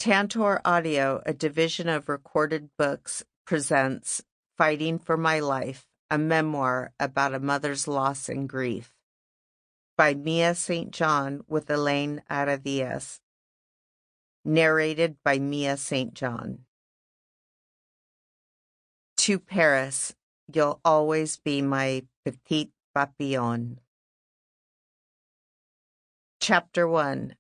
Tantor Audio, a division of Recorded Books, presents Fighting for My Life, a memoir about a mother's loss and grief, by Mia St. John with Elaine Aradillas. Narrated by Mia St. John. To Paris, you'll always be my petit papillon. Chapter 1.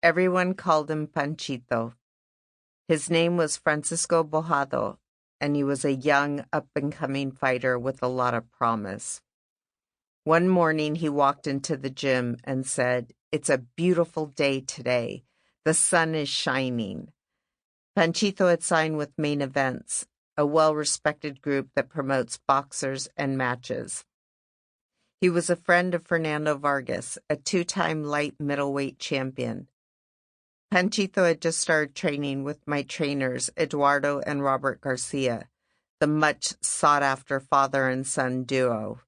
Everyone called him Panchito. His name was Francisco Bojado, and he was a young, up-and-coming fighter with a lot of promise. One morning, he walked into the gym and said, "It's a beautiful day today. The sun is shining." Panchito had signed with Main Events, a well-respected group that promotes boxers and matches. He was a friend of Fernando Vargas, a two-time light middleweight champion. Panchito had just started training with my trainers, Eduardo and Robert Garcia, the much sought-after father and son duo.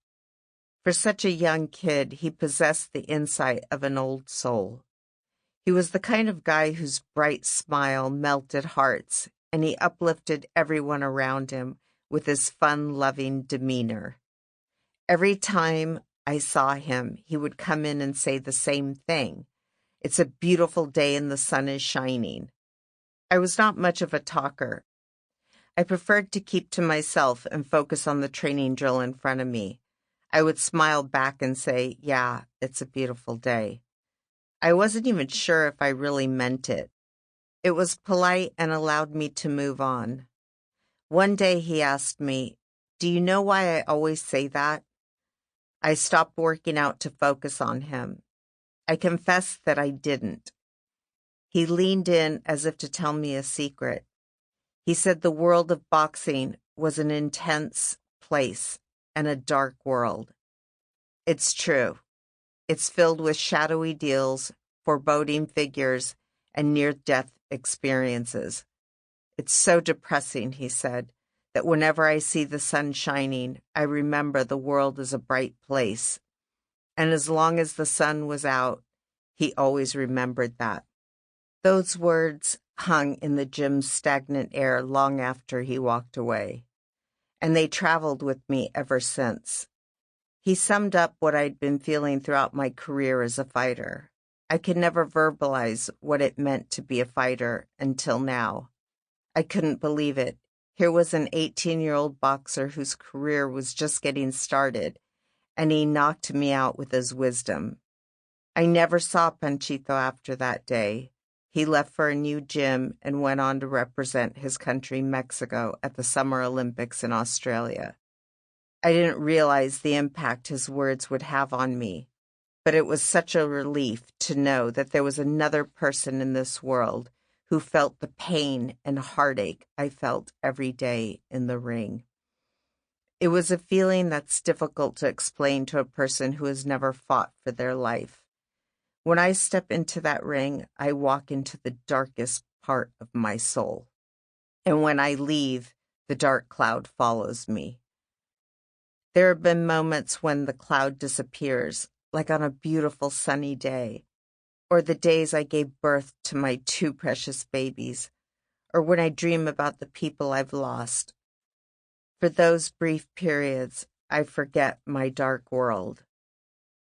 For such a young kid, he possessed the insight of an old soul. He was the kind of guy whose bright smile melted hearts, and he uplifted everyone around him with his fun-loving demeanor. Every time I saw him, he would come in and say the same thing. "It's a beautiful day and the sun is shining." I was not much of a talker. I preferred to keep to myself and focus on the training drill in front of me. I would smile back and say, "Yeah, it's a beautiful day." I wasn't even sure if I really meant it. It was polite and allowed me to move on. One day he asked me, "Do you know why I always say that?" I stopped working out to focus on him. I confessed that I didn't. He leaned in as if to tell me a secret. He said the world of boxing was an intense place and a dark world. It's true. It's filled with shadowy deals, foreboding figures, and near-death experiences. It's so depressing, he said, that whenever I see the sun shining, I remember the world is a bright place. And as long as the sun was out, he always remembered that. Those words hung in the gym's stagnant air long after he walked away, and they traveled with me ever since. He summed up what I'd been feeling throughout my career as a fighter. I could never verbalize what it meant to be a fighter until now. I couldn't believe it. Here was an 18-year-old boxer whose career was just getting started, and he knocked me out with his wisdom. I never saw Panchito after that day. He left for a new gym and went on to represent his country, Mexico, at the Summer Olympics in Australia. I didn't realize the impact his words would have on me, but it was such a relief to know that there was another person in this world who felt the pain and heartache I felt every day in the ring. It was a feeling that's difficult to explain to a person who has never fought for their life. When I step into that ring, I walk into the darkest part of my soul. And when I leave, the dark cloud follows me. There have been moments when the cloud disappears, like on a beautiful sunny day, or the days I gave birth to my two precious babies, or when I dream about the people I've lost. For those brief periods, I forget my dark world.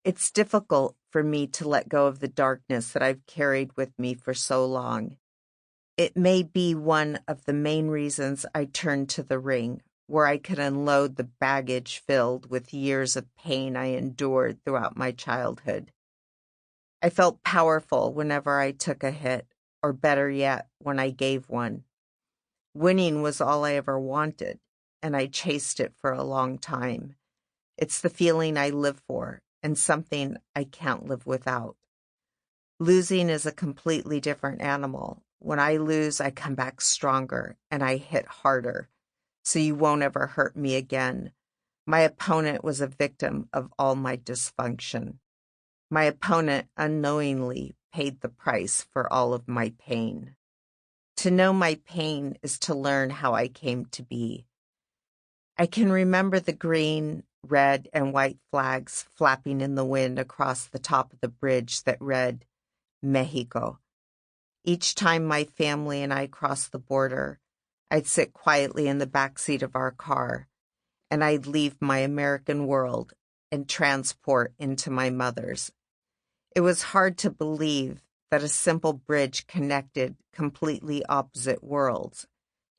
It's difficult for me to let go of the darkness that I've carried with me for so long. It may be one of the main reasons I turned to the ring, where I could unload the baggage filled with years of pain I endured throughout my childhood. I felt powerful whenever I took a hit, or better yet, when I gave one. Winning was all I ever wanted, and I chased it for a long time. It's the feeling I live for, and something I can't live without. Losing is a completely different animal. When I lose, I come back stronger, and I hit harder, so you won't ever hurt me again. My opponent was a victim of all my dysfunction. My opponent unknowingly paid the price for all of my pain. To know my pain is to learn how I came to be. I can remember the green, red, and white flags flapping in the wind across the top of the bridge that read, Mexico. Each time my family and I crossed the border, I'd sit quietly in the back seat of our car, and I'd leave my American world and transport into my mother's. It was hard to believe that a simple bridge connected completely opposite worlds,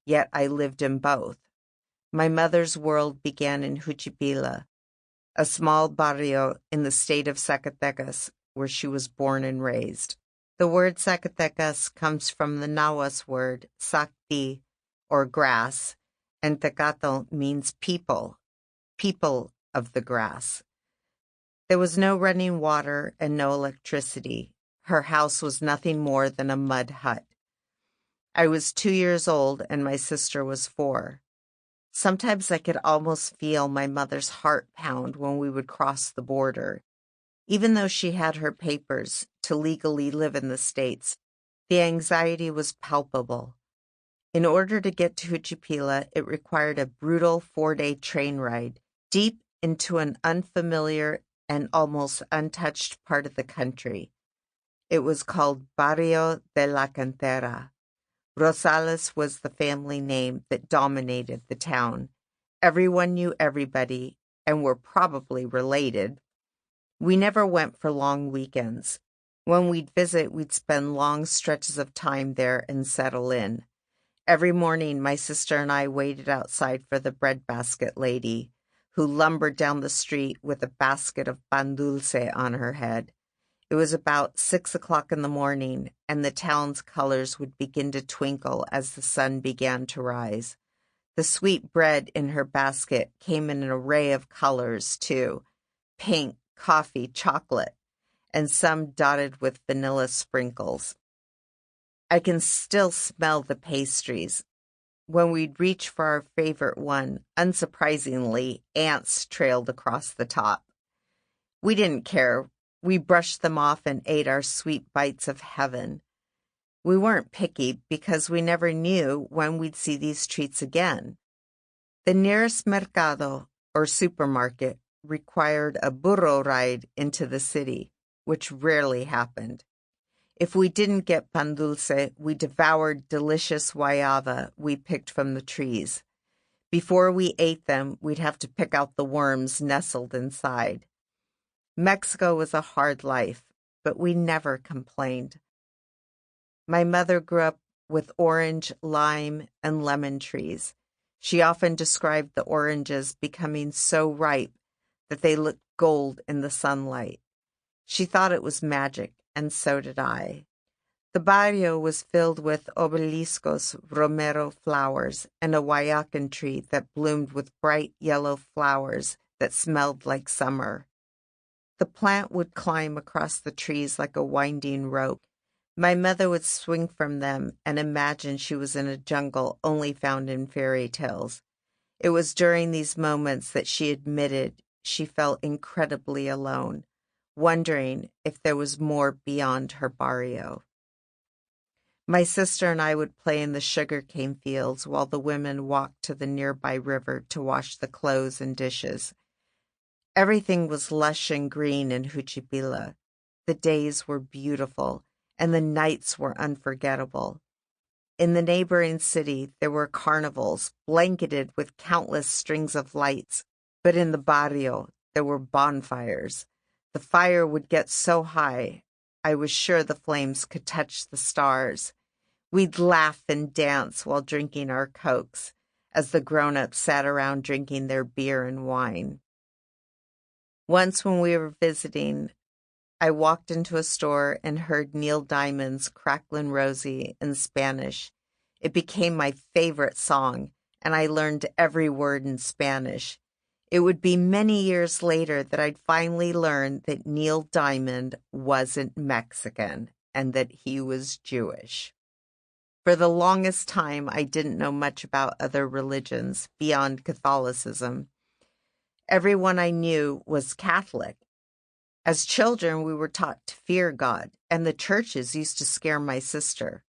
yet I lived in both. My mother's world began in Juchipila, a small barrio in the state of Zacatecas, where she was born and raised. The word Zacatecas comes from the Nahuatl word sacti, or grass, and Tecato means people, people of the grass. There was no running water and no electricity. Her house was nothing more than a mud hut. I was 2 years old and my sister was 4. Sometimes I could almost feel my mother's heart pound when we would cross the border. Even though she had her papers to legally live in the States, the anxiety was palpable. In order to get to Juchipila, it required a brutal 4-day train ride deep into an unfamiliar and almost untouched part of the country. It was called Barrio de la Cantera. Rosales was the family name that dominated the town. Everyone knew everybody and were probably related. We never went for long weekends. When we'd visit, we'd spend long stretches of time there and settle in. Every morning, my sister and I waited outside for the breadbasket lady, who lumbered down the street with a basket of pan dulce on her head. It was about 6 o'clock in the morning, and the town's colors would begin to twinkle as the sun began to rise. The sweet bread in her basket came in an array of colors, too: pink, coffee, chocolate, and some dotted with vanilla sprinkles. I can still smell the pastries. When we'd reach for our favorite one, unsurprisingly, ants trailed across the top. We didn't care. We brushed them off and ate our sweet bites of heaven. We weren't picky because we never knew when we'd see these treats again. The nearest mercado, or supermarket, required a burro ride into the city, which rarely happened. If we didn't get pan dulce, we devoured delicious guayaba we picked from the trees. Before we ate them, we'd have to pick out the worms nestled inside. Mexico was a hard life, but we never complained. My mother grew up with orange, lime, and lemon trees. She often described the oranges becoming so ripe that they looked gold in the sunlight. She thought it was magic, and so did I. The barrio was filled with obeliscos, romero flowers, and a guayacan tree that bloomed with bright yellow flowers that smelled like summer. The plant would climb across the trees like a winding rope. My mother would swing from them and imagine she was in a jungle only found in fairy tales. It was during these moments that she admitted she felt incredibly alone, wondering if there was more beyond her barrio. My sister and I would play in the sugarcane fields while the women walked to the nearby river to wash the clothes and dishes. Everything was lush and green in Juchipila. The days were beautiful, and the nights were unforgettable. In the neighboring city, there were carnivals blanketed with countless strings of lights, but in the barrio, there were bonfires. The fire would get so high, I was sure the flames could touch the stars. We'd laugh and dance while drinking our Cokes, as the grown-ups sat around drinking their beer and wine. Once when we were visiting, I walked into a store and heard Neil Diamond's Cracklin' Rosie in Spanish. It became my favorite song, and I learned every word in Spanish. It would be many years later that I'd finally learn that Neil Diamond wasn't Mexican and that he was Jewish. For the longest time, I didn't know much about other religions beyond Catholicism. Everyone I knew was Catholic. As children, we were taught to fear God, and the churches used to scare my sister.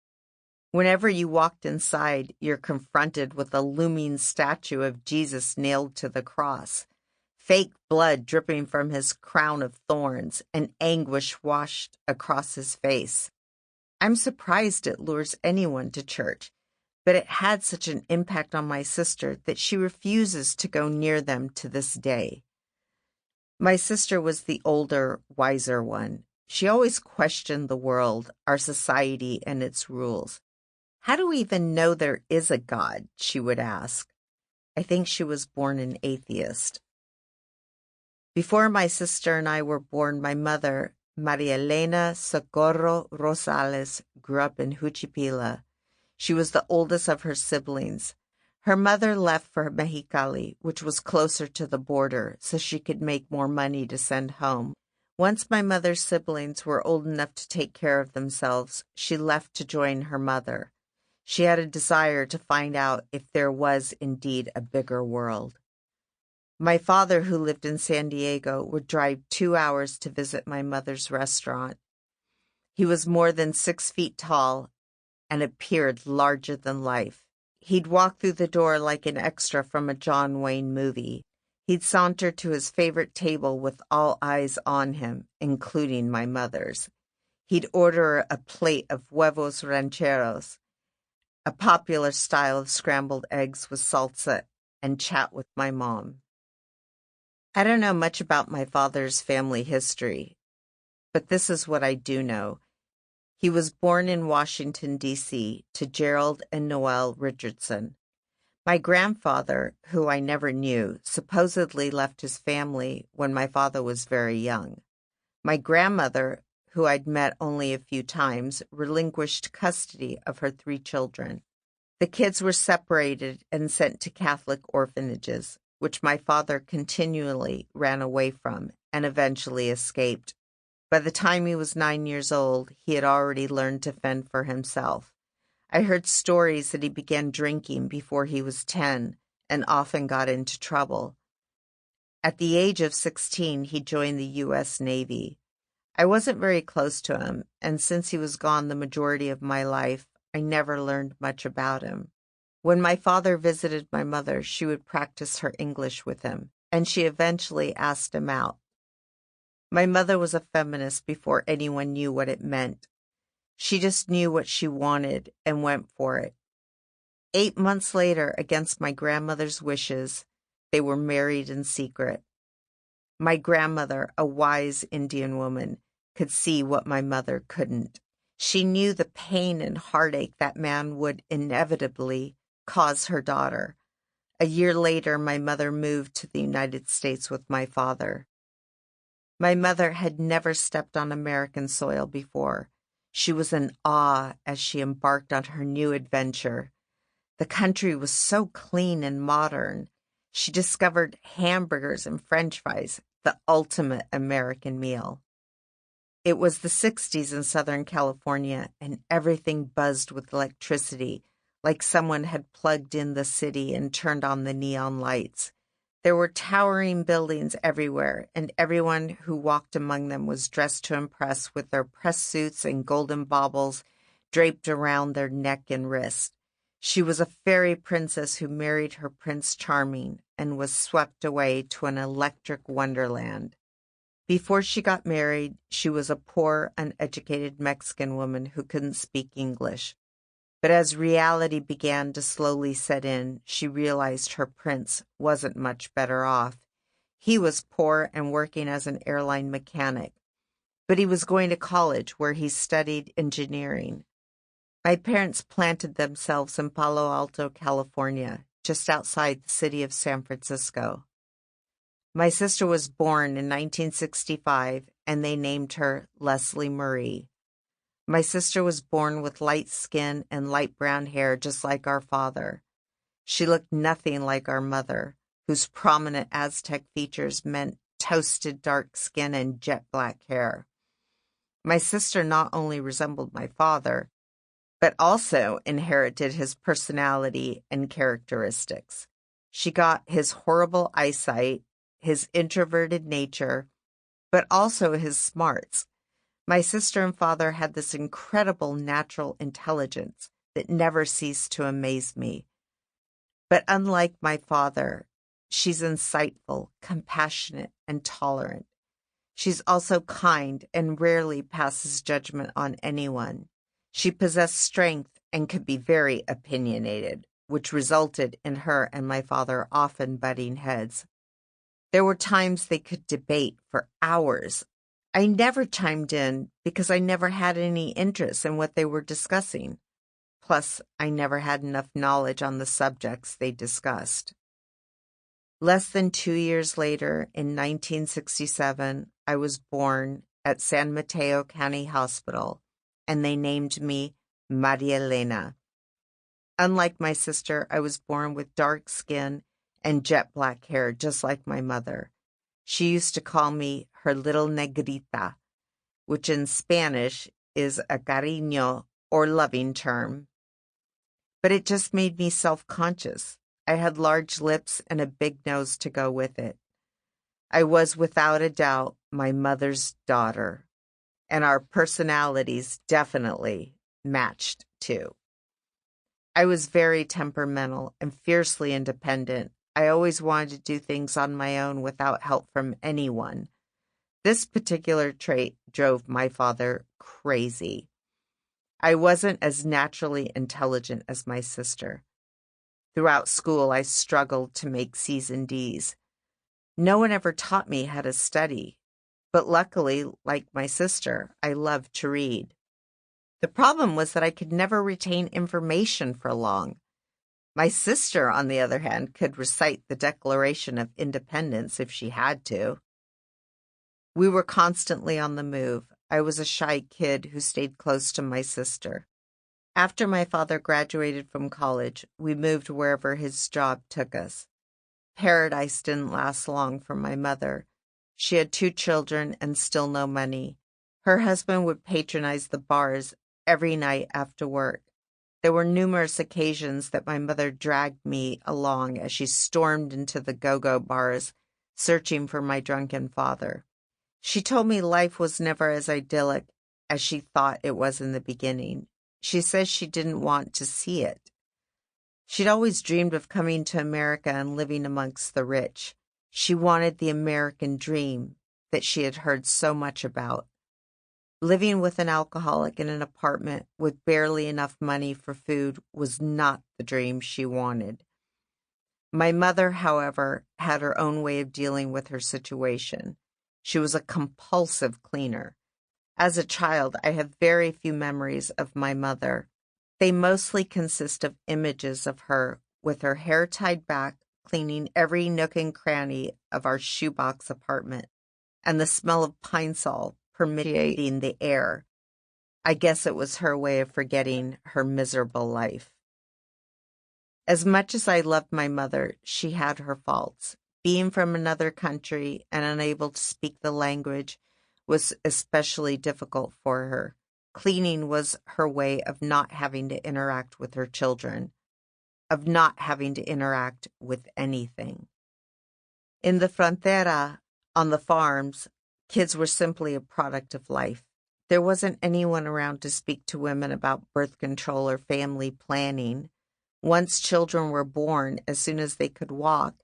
Whenever you walked inside, you're confronted with a looming statue of Jesus nailed to the cross, fake blood dripping from his crown of thorns, and anguish washed across his face. I'm surprised it lures anyone to church, but it had such an impact on my sister that she refuses to go near them to this day. My sister was the older, wiser one. She always questioned the world, our society, and its rules. How do we even know there is a God? She would ask. I think she was born an atheist. Before my sister and I were born, my mother, Maria Elena Socorro Rosales, grew up in Juchipila. She was the oldest of her siblings. Her mother left for Mexicali, which was closer to the border, so she could make more money to send home. Once my mother's siblings were old enough to take care of themselves, she left to join her mother. She had a desire to find out if there was indeed a bigger world. My father, who lived in San Diego, would drive 2 hours to visit my mother's restaurant. He was more than 6 feet tall and appeared larger than life. He'd walk through the door like an extra from a John Wayne movie. He'd saunter to his favorite table with all eyes on him, including my mother's. He'd order a plate of huevos rancheros, a popular style of scrambled eggs with salsa, and chat with my mom. I don't know much about my father's family history, but this is what I do know. He was born in Washington, D.C., to Gerald and Noelle Richardson. My grandfather, who I never knew, supposedly left his family when my father was very young. My grandmother, who I'd met only a few times, relinquished custody of her 3 children. The kids were separated and sent to Catholic orphanages, which my father continually ran away from and eventually escaped. By the time he was 9 years old, he had already learned to fend for himself. I heard stories that he began drinking before he was 10 and often got into trouble. At the age of 16, he joined the U.S. Navy. I wasn't very close to him, and since he was gone the majority of my life, I never learned much about him. When my father visited my mother, she would practice her English with him, and she eventually asked him out. My mother was a feminist before anyone knew what it meant. She just knew what she wanted and went for it. 8 months later, against my grandmother's wishes, they were married in secret. My grandmother, a wise Indian woman, could see what my mother couldn't. She knew the pain and heartache that man would inevitably cause her daughter. A year later, my mother moved to the United States with my father. My mother had never stepped on American soil before. She was in awe as she embarked on her new adventure. The country was so clean and modern. She discovered hamburgers and French fries, the ultimate American meal. It was the 60s in Southern California, and everything buzzed with electricity, like someone had plugged in the city and turned on the neon lights. There were towering buildings everywhere, and everyone who walked among them was dressed to impress with their press suits and golden baubles draped around their neck and wrist. She was a fairy princess who married her Prince Charming and was swept away to an electric wonderland. Before she got married, she was a poor, uneducated Mexican woman who couldn't speak English. But as reality began to slowly set in, she realized her prince wasn't much better off. He was poor and working as an airline mechanic, but he was going to college where he studied engineering. My parents planted themselves in Palo Alto, California, just outside the city of San Francisco. My sister was born in 1965, and they named her Leslie Marie. My sister was born with light skin and light brown hair, just like our father. She looked nothing like our mother, whose prominent Aztec features meant toasted dark skin and jet black hair. My sister not only resembled my father, but also inherited his personality and characteristics. She got his horrible eyesight, his introverted nature, but also his smarts. My sister and father had this incredible natural intelligence that never ceased to amaze me. But unlike my father, she's insightful, compassionate, and tolerant. She's also kind and rarely passes judgment on anyone. She possessed strength and could be very opinionated, which resulted in her and my father often butting heads. There were times they could debate for hours. I never chimed in because I never had any interest in what they were discussing. Plus, I never had enough knowledge on the subjects they discussed. Less than 2 years later, in 1967, I was born at San Mateo County Hospital, and they named me Maria Elena. Unlike my sister, I was born with dark skin and jet black hair, just like my mother. She used to call me her little negrita, which in Spanish is a cariño or loving term. But it just made me self-conscious. I had large lips and a big nose to go with it. I was without a doubt my mother's daughter, and our personalities definitely matched too. I was very temperamental and fiercely independent. I always wanted to do things on my own without help from anyone. This particular trait drove my father crazy. I wasn't as naturally intelligent as my sister. Throughout school, I struggled to make C's and D's. No one ever taught me how to study, but luckily, like my sister, I loved to read. The problem was that I could never retain information for long. My sister, on the other hand, could recite the Declaration of Independence if she had to. We were constantly on the move. I was a shy kid who stayed close to my sister. After my father graduated from college, we moved wherever his job took us. Paradise didn't last long for my mother. She had 2 children and still no money. Her husband would patronize the bars every night after work. There were numerous occasions that my mother dragged me along as she stormed into the go-go bars, searching for my drunken father. She told me life was never as idyllic as she thought it was in the beginning. She says she didn't want to see it. She'd always dreamed of coming to America and living amongst the rich. She wanted the American dream that she had heard so much about. Living with an alcoholic in an apartment with barely enough money for food was not the dream she wanted. My mother, however, had her own way of dealing with her situation. She was a compulsive cleaner. As a child, I have very few memories of my mother. They mostly consist of images of her with her hair tied back, cleaning every nook and cranny of our shoebox apartment, and the smell of pine sol permeating the air. I guess it was her way of forgetting her miserable life. As much as I loved my mother, she had her faults. Being from another country and unable to speak the language was especially difficult for her. Cleaning was her way of not having to interact with her children, of not having to interact with anything. In the frontera, on the farms, kids were simply a product of life. There wasn't anyone around to speak to women about birth control or family planning. Once children were born, as soon as they could walk,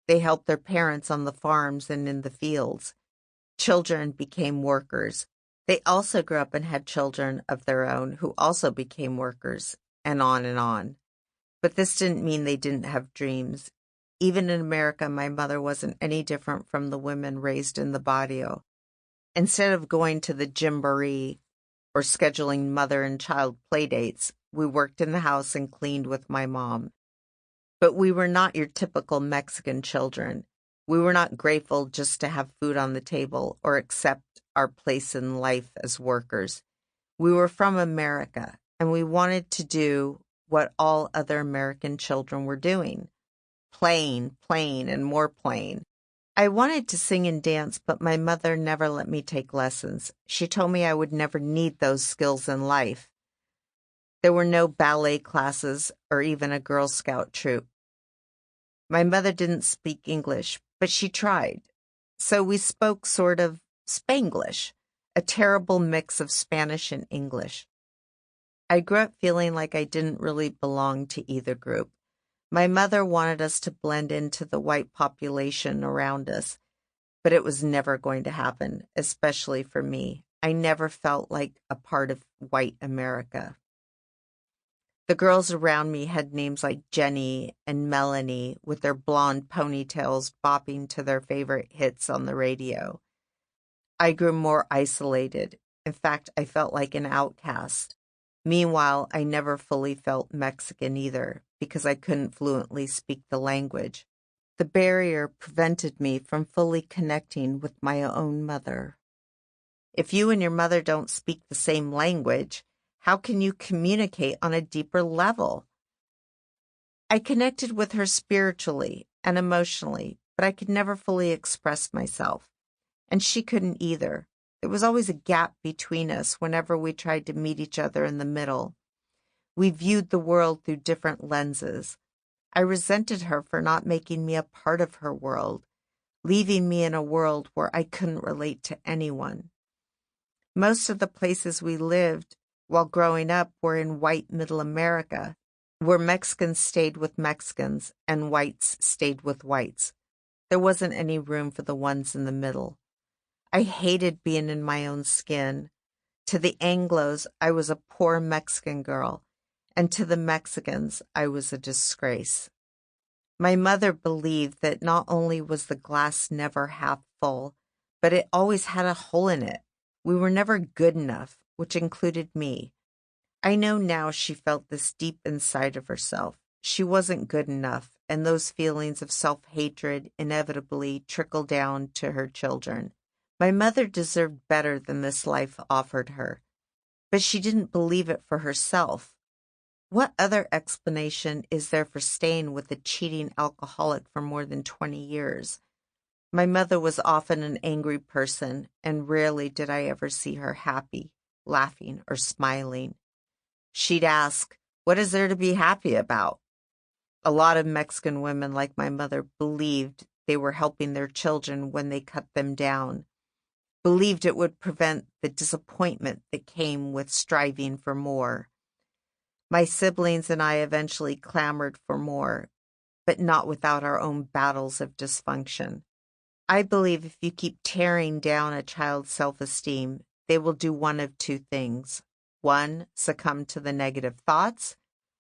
they helped their parents on the farms and in the fields. Children became workers. They also grew up and had children of their own who also became workers, and on and on. But this didn't mean they didn't have dreams. Even in America, my mother wasn't any different from the women raised in the barrio. Instead of going to the gymboree or scheduling mother and child play dates, we worked in the house and cleaned with my mom. But we were not your typical Mexican children. We were not grateful just to have food on the table or accept our place in life as workers. We were from America, and we wanted to do what all other American children were doing. Playing, and more playing. I wanted to sing and dance, but my mother never let me take lessons. She told me I would never need those skills in life. There were no ballet classes or even a Girl Scout troop. My mother didn't speak English, but she tried. So we spoke sort of Spanglish, a terrible mix of Spanish and English. I grew up feeling like I didn't really belong to either group. My mother wanted us to blend into the white population around us, but it was never going to happen, especially for me. I never felt like a part of white America. The girls around me had names like Jenny and Melanie, with their blonde ponytails bopping to their favorite hits on the radio. I grew more isolated. In fact, I felt like an outcast. Meanwhile, I never fully felt Mexican either, because I couldn't fluently speak the language. The barrier prevented me from fully connecting with my own mother. If you and your mother don't speak the same language, how can you communicate on a deeper level? I connected with her spiritually and emotionally, but I could never fully express myself. And she couldn't either. There was always a gap between us whenever we tried to meet each other in the middle. We viewed the world through different lenses. I resented her for not making me a part of her world, leaving me in a world where I couldn't relate to anyone. Most of the places we lived while growing up were in white middle America, where Mexicans stayed with Mexicans and whites stayed with whites. There wasn't any room for the ones in the middle. I hated being in my own skin. To the Anglos, I was a poor Mexican girl, and to the Mexicans, I was a disgrace. My mother believed that not only was the glass never half full, but it always had a hole in it. We were never good enough, which included me. I know now she felt this deep inside of herself. She wasn't good enough, and those feelings of self-hatred inevitably trickled down to her children. My mother deserved better than this life offered her, but she didn't believe it for herself. What other explanation is there for staying with a cheating alcoholic for more than 20 years? My mother was often an angry person, and rarely did I ever see her happy, laughing, or smiling. She'd ask, "What is there to be happy about?" A lot of Mexican women, like my mother, believed they were helping their children when they cut them down, believed it would prevent the disappointment that came with striving for more. My siblings and I eventually clamored for more, but not without our own battles of dysfunction. I believe if you keep tearing down a child's self-esteem, they will do one of two things. 1, succumb to the negative thoughts,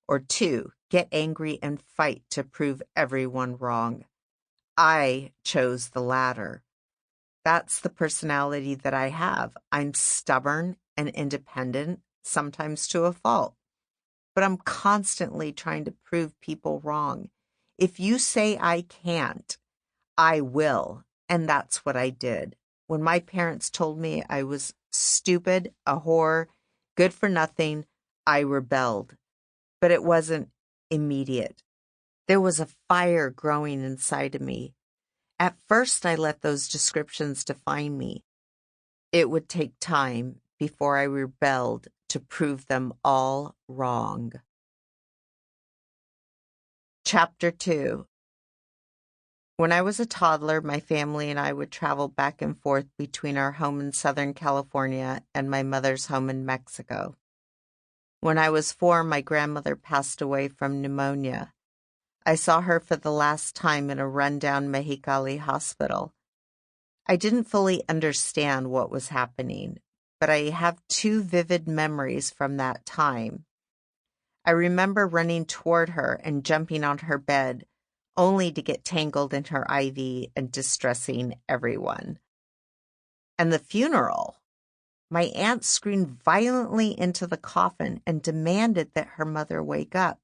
or 2, get angry and fight to prove everyone wrong. I chose the latter. That's the personality that I have. I'm stubborn and independent, sometimes to a fault. But I'm constantly trying to prove people wrong. If you say I can't, I will. And that's what I did. When my parents told me I was stupid, a whore, good for nothing, I rebelled. But it wasn't immediate. There was a fire growing inside of me. At first, I let those descriptions define me. It would take time before I rebelled to prove them all wrong. Chapter 2. When I was a toddler, my family and I would travel back and forth between our home in Southern California and my mother's home in Mexico. When I was 4, my grandmother passed away from pneumonia. I saw her for the last time in a rundown Mexicali hospital. I didn't fully understand what was happening, but I have 2 vivid memories from that time. I remember running toward her and jumping on her bed, only to get tangled in her IV and distressing everyone. And the funeral. My aunt screamed violently into the coffin and demanded that her mother wake up.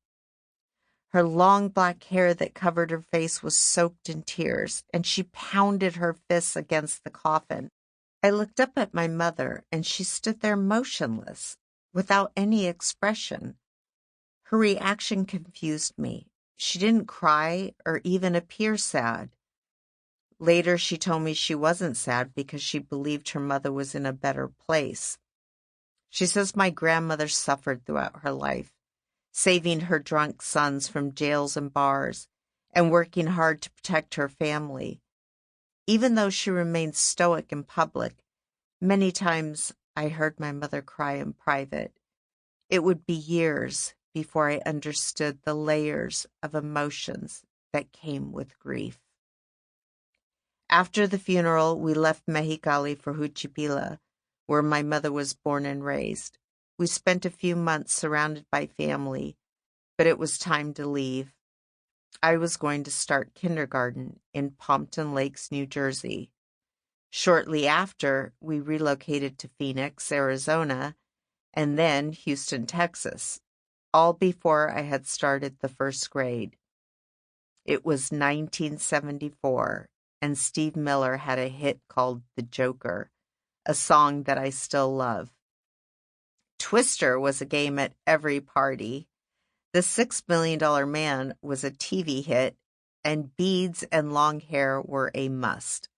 Her long black hair that covered her face was soaked in tears, and she pounded her fists against the coffin. I looked up at my mother, and she stood there motionless, without any expression. Her reaction confused me. She didn't cry or even appear sad. Later, she told me she wasn't sad because she believed her mother was in a better place. She says my grandmother suffered throughout her life, saving her drunk sons from jails and bars, and working hard to protect her family. Even though she remained stoic in public, many times I heard my mother cry in private. It would be years before I understood the layers of emotions that came with grief. After the funeral, we left Mexicali for Juchipila, where my mother was born and raised. We spent a few months surrounded by family, but it was time to leave. I was going to start kindergarten in Pompton Lakes, New Jersey. Shortly after, we relocated to Phoenix, Arizona, and then Houston, Texas, all before I had started the first grade. It was 1974, and Steve Miller had a hit called The Joker, a song that I still love. Twister was a game at every party. The $6 Million Man was a TV hit, and beads and long hair were a must.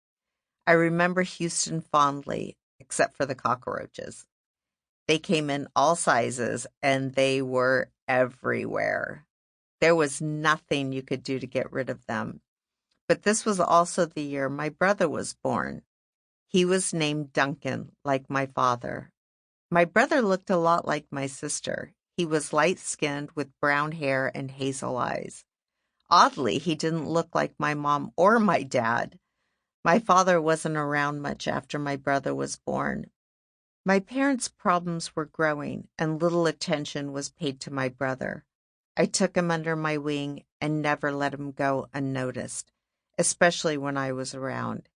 I remember Houston fondly, except for the cockroaches. They came in all sizes, and they were everywhere. There was nothing you could do to get rid of them. But this was also the year my brother was born. He was named Duncan, like my father. My brother looked a lot like my sister. He was light-skinned with brown hair and hazel eyes. Oddly, he didn't look like my mom or my dad. My father wasn't around much after my brother was born. My parents' problems were growing, and little attention was paid to my brother. I took him under my wing and never let him go unnoticed, especially when I was around.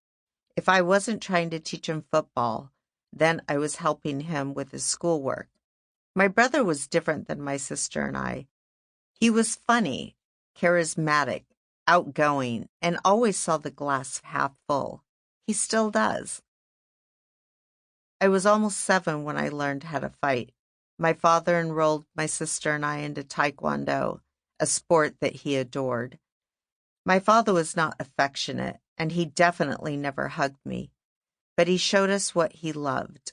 If I wasn't trying to teach him football, then I was helping him with his schoolwork. My brother was different than my sister and I. He was funny, charismatic, outgoing, and always saw the glass half full. He still does. I was almost 7 when I learned how to fight. My father enrolled my sister and I into Taekwondo, a sport that he adored. My father was not affectionate, and he definitely never hugged me, but he showed us what he loved.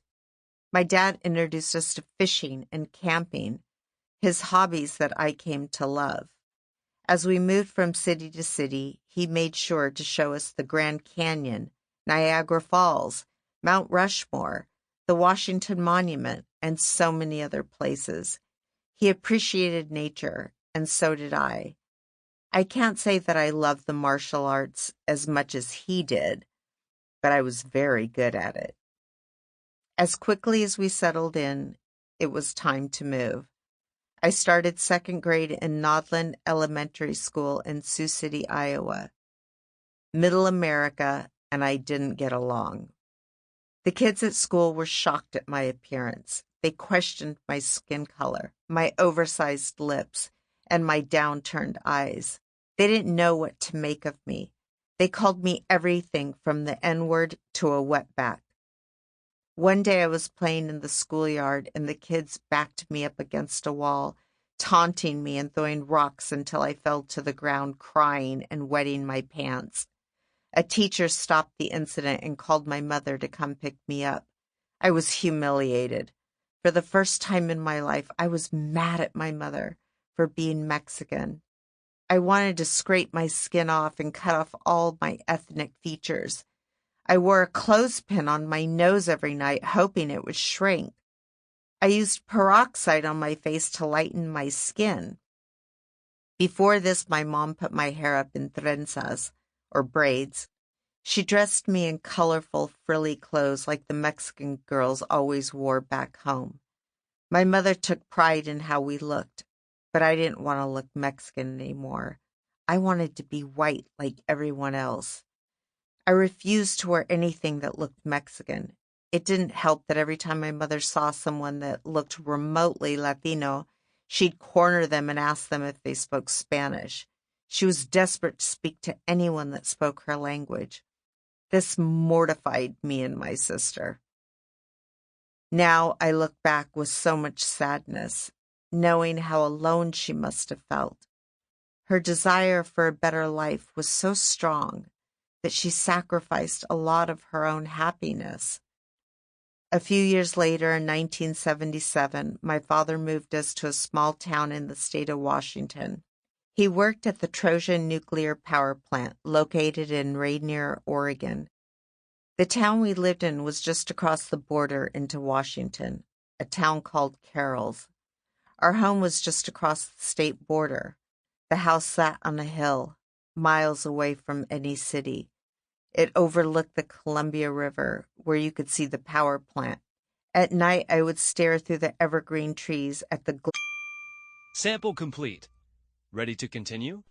My dad introduced us to fishing and camping, his hobbies that I came to love. As we moved from city to city, he made sure to show us the Grand Canyon, Niagara Falls, Mount Rushmore, the Washington Monument, and so many other places. He appreciated nature, and so did I. I can't say that I loved the martial arts as much as he did, but I was very good at it. As quickly as we settled in, it was time to move. I started 2nd grade in Nodland Elementary School in Sioux City, Iowa. Middle America, and I didn't get along. The kids at school were shocked at my appearance. They questioned my skin color, my oversized lips, and my downturned eyes. They didn't know what to make of me. They called me everything from the N-word to a wetback. One day I was playing in the schoolyard, and the kids backed me up against a wall, taunting me and throwing rocks until I fell to the ground crying and wetting my pants. A teacher stopped the incident and called my mother to come pick me up. I was humiliated. For the first time in my life, I was mad at my mother for being Mexican. I wanted to scrape my skin off and cut off all my ethnic features. I wore a clothespin on my nose every night, hoping it would shrink. I used peroxide on my face to lighten my skin. Before this, my mom put my hair up in trenzas, or braids. She dressed me in colorful, frilly clothes like the Mexican girls always wore back home. My mother took pride in how we looked, but I didn't want to look Mexican anymore. I wanted to be white like everyone else. I refused to wear anything that looked Mexican. It didn't help that every time my mother saw someone that looked remotely Latino, she'd corner them and ask them if they spoke Spanish. She was desperate to speak to anyone that spoke her language. This mortified me and my sister. Now I look back with so much sadness, knowing how alone she must have felt. Her desire for a better life was so strong that she sacrificed a lot of her own happiness. A few years later, in 1977, my father moved us to a small town in the state of Washington. He worked at the Trojan Nuclear Power Plant, located in Rainier, Oregon. The town we lived in was just across the border into Washington, a town called Carroll's. Our home was just across the state border. The house sat on a hill, miles away from any city. It overlooked the Columbia River, where you could see the power plant. At night, I would stare through the evergreen trees at the Sample complete. Ready to continue?